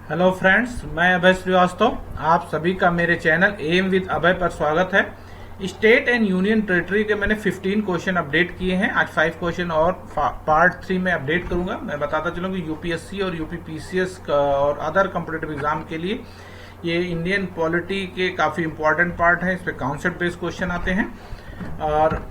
Hello friends, मैं अभय श्रीवास्तव। आप सभी का मेरे चैनल एम विद अभय पर स्वागत है। स्टेट एंड यूनियन टेरिटरी के मैंने 15 क्वेश्चन अपडेट किए हैं। आज 5 क्वेश्चन और पार्ट 3 में अपडेट करूंगा। मैं बताता चलूं कि यूपीएससी और यूपीपीसीएस और अदर कॉम्पिटिटिव एग्जाम के लिए ये इंडियन पॉलिटी के काफी इंपॉर्टेंट पार्ट है। इस पे कॉन्सेप्ट बेस्ड क्वेश्चन आते हैं और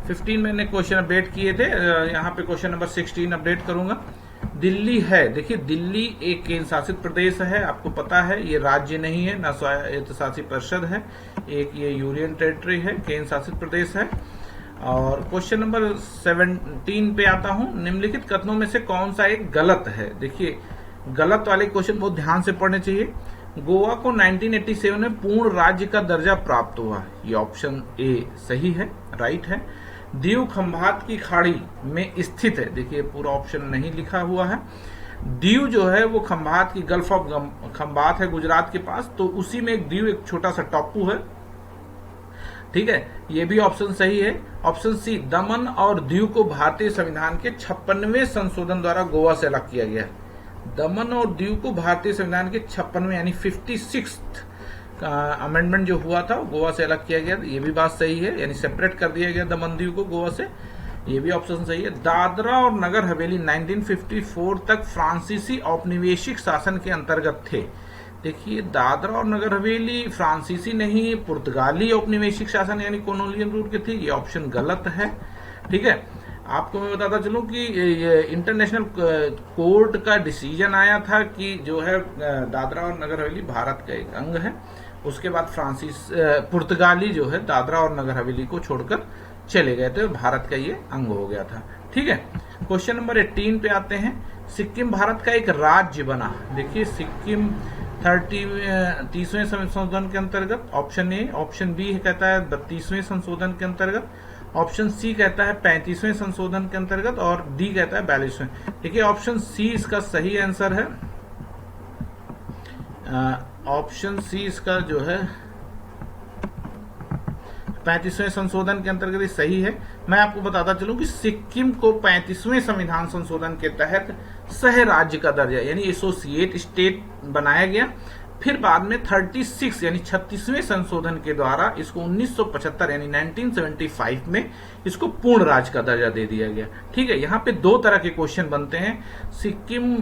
15 मैंने क्वेश्चन अपडेट किए थे। यहाँ पे क्वेश्चन नंबर 16 अपडेट करूंगा। दिल्ली है, देखिए दिल्ली एक केंद्र शासित प्रदेश है, आपको पता है। ये राज्य नहीं है, न स्वायत्त शासित परिषद है, एक ये यूनियन टेरिटरी है, केंद्र शासित प्रदेश है। और क्वेश्चन नंबर 17 पे आता हूं। निम्नलिखित कथनों में से कौन सा एक गलत है? देखिए गलत वाले क्वेश्चन बहुत ध्यान से पढ़ने चाहिए। गोवा को 1987 में पूर्ण राज्य का दर्जा प्राप्त हुआ, ये ऑप्शन ए सही है, राइट है। दीव खंभात की खाड़ी में स्थित है, देखिए पूरा ऑप्शन नहीं लिखा हुआ है। दीव जो है वो खंभात की गल्फ ऑफ खंभात है गुजरात के पास, तो उसी में एक दीव एक छोटा सा टापू है, ठीक है। ये भी ऑप्शन सही है। ऑप्शन सी, दमन और दीव को भारतीय संविधान के 56वें संशोधन द्वारा गोवा से अलग किया गया है। दमन और दीव को भारतीय संविधान के 56वें यानी 56th अमेंडमेंट जो हुआ था गोवा से अलग किया गया। ये भी बात सही है, यानी सेपरेट कर दिया गया दमन दीव को गोवा से। ये भी ऑप्शन सही है। दादरा और नगर हवेली 1954 तक फ्रांसीसी औपनिवेशिक शासन के अंतर्गत थे। देखिए दादरा और नगर हवेली फ्रांसीसी नहीं, पुर्तगाली औपनिवेशिक शासन यानी कॉलोनियल रूल के थे। ये ऑप्शन गलत है, ठीक है। आपको मैं बताता चलूं कि इंटरनेशनल कोर्ट का डिसीजन आया था कि जो है दादरा और नगर हवेली भारत का एक अंग है। उसके बाद पुर्तगाली जो है दादरा और नगर हवेली को छोड़कर चले गए थे, भारत का ये अंग हो गया था, ठीक है। क्वेश्चन नंबर 18 पे आते हैं। सिक्किम भारत का एक राज्य बना। देखिए सिक्किम 30वें संशोधन के अंतर्गत, ऑप्शन ए। ऑप्शन बी कहता है 32वें संशोधन के अंतर्गत। ऑप्शन सी कहता है 35वें संशोधन के अंतर्गत और डी कहता है 42वें। देखिए ऑप्शन सी इसका सही आंसर है। ऑप्शन सी इसका जो है 35वें संशोधन के अंतर्गत सही है। मैं आपको बताता चलूं कि सिक्किम को 35वें संविधान संशोधन के तहत सह राज्य का दर्जा यानी एसोसिएट स्टेट बनाया गया। फिर बाद में 36 यानी 36वें संशोधन के द्वारा इसको 1975 यानी 1975 में इसको पूर्ण राज्य का दर्जा दे दिया गया, ठीक है। यहाँ पे दो तरह के क्वेश्चन बनते हैं। सिक्किम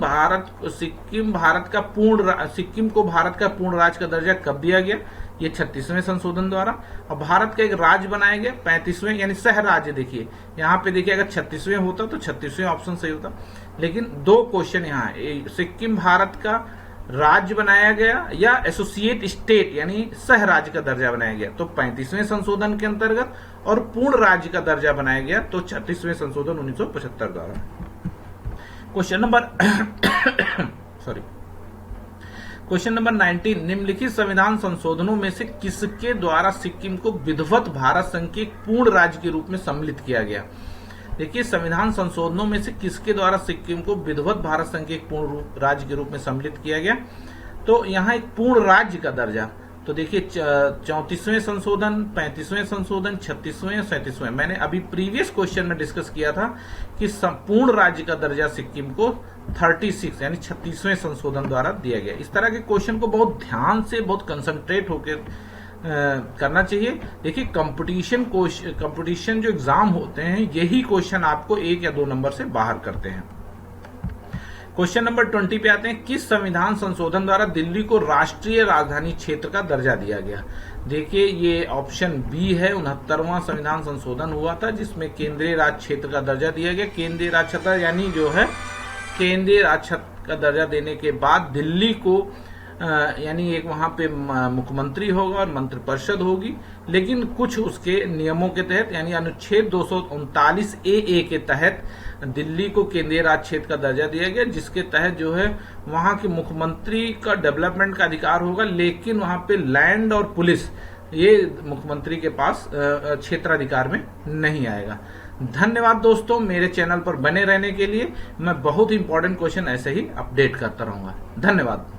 को भारत का पूर्ण राज्य का दर्जा कब दिया गया? ये 36वें संशोधन द्वारा। और भारत का एक राज्य बनाया गया 35वें यानी सह राज्य। देखिए यहाँ पे देखिए अगर 36वें होता तो 36वें ऑप्शन सही होता, लेकिन दो क्वेश्चन यहाँ सिक्किम भारत का राज्य बनाया गया या एसोसिएट स्टेट यानी सह राज्य का दर्जा बनाया गया, तो 35वें संशोधन के अंतर्गत, और पूर्ण राज्य का दर्जा बनाया गया तो 36वें संशोधन 1975 द्वारा। Question number 19। निम्नलिखित संविधान संशोधनों में से किसके द्वारा सिक्किम को विधिवत भारत संघ के पूर्ण राज्य के रूप में सम्मिलित किया गया? देखिए संविधान संशोधनों में से किसके द्वारा सिक्किम को विधिवत भारत संघ के एक पूर्ण राज्य के रूप में सम्मिलित किया गया? तो यहाँ एक पूर्ण राज्य का दर्जा, तो देखिए 34वें संशोधन, 35वें संशोधन, 36वें, 37वें। मैंने अभी प्रीवियस क्वेश्चन में डिस्कस किया था कि पूर्ण राज्य का दर्जा सिक्किम को 36 यानी 36वें संशोधन द्वारा दिया गया। इस तरह के क्वेश्चन को बहुत ध्यान से, बहुत कंसंट्रेट होकर करना चाहिए। देखिए कंपटीशन जो एग्जाम होते हैं यही क्वेश्चन आपको 1 या 2 नंबर से बाहर करते हैं। क्वेश्चन नंबर 20 पे आते हैं। किस संविधान संशोधन द्वारा दिल्ली को राष्ट्रीय राजधानी क्षेत्र का दर्जा दिया गया? देखिए ये ऑप्शन बी है। 69वां संविधान संशोधन हुआ था जिसमें केंद्रीय राज्य क्षेत्र का दर्जा दिया गया। केंद्रीय राज्य क्षेत्र यानी जो है केंद्रीय राज्य क्षेत्र का दर्जा देने के बाद दिल्ली को यानी एक वहां पे मुख्यमंत्री होगा और मंत्रिपरिषद होगी, लेकिन कुछ उसके नियमों के तहत यानी अनुच्छेद 239 ए के तहत दिल्ली को केंद्रीय राज्य क्षेत्र का दर्जा दिया गया, जिसके तहत जो है वहां के मुख्यमंत्री का डेवलपमेंट का अधिकार होगा, लेकिन वहां पे लैंड और पुलिस ये मुख्यमंत्री के पास क्षेत्राधिकार में नहीं आएगा। धन्यवाद दोस्तों, मेरे चैनल पर बने रहने के लिए। मैं बहुत इंपॉर्टेंट क्वेश्चन ऐसे ही अपडेट करता रहूंगा। धन्यवाद।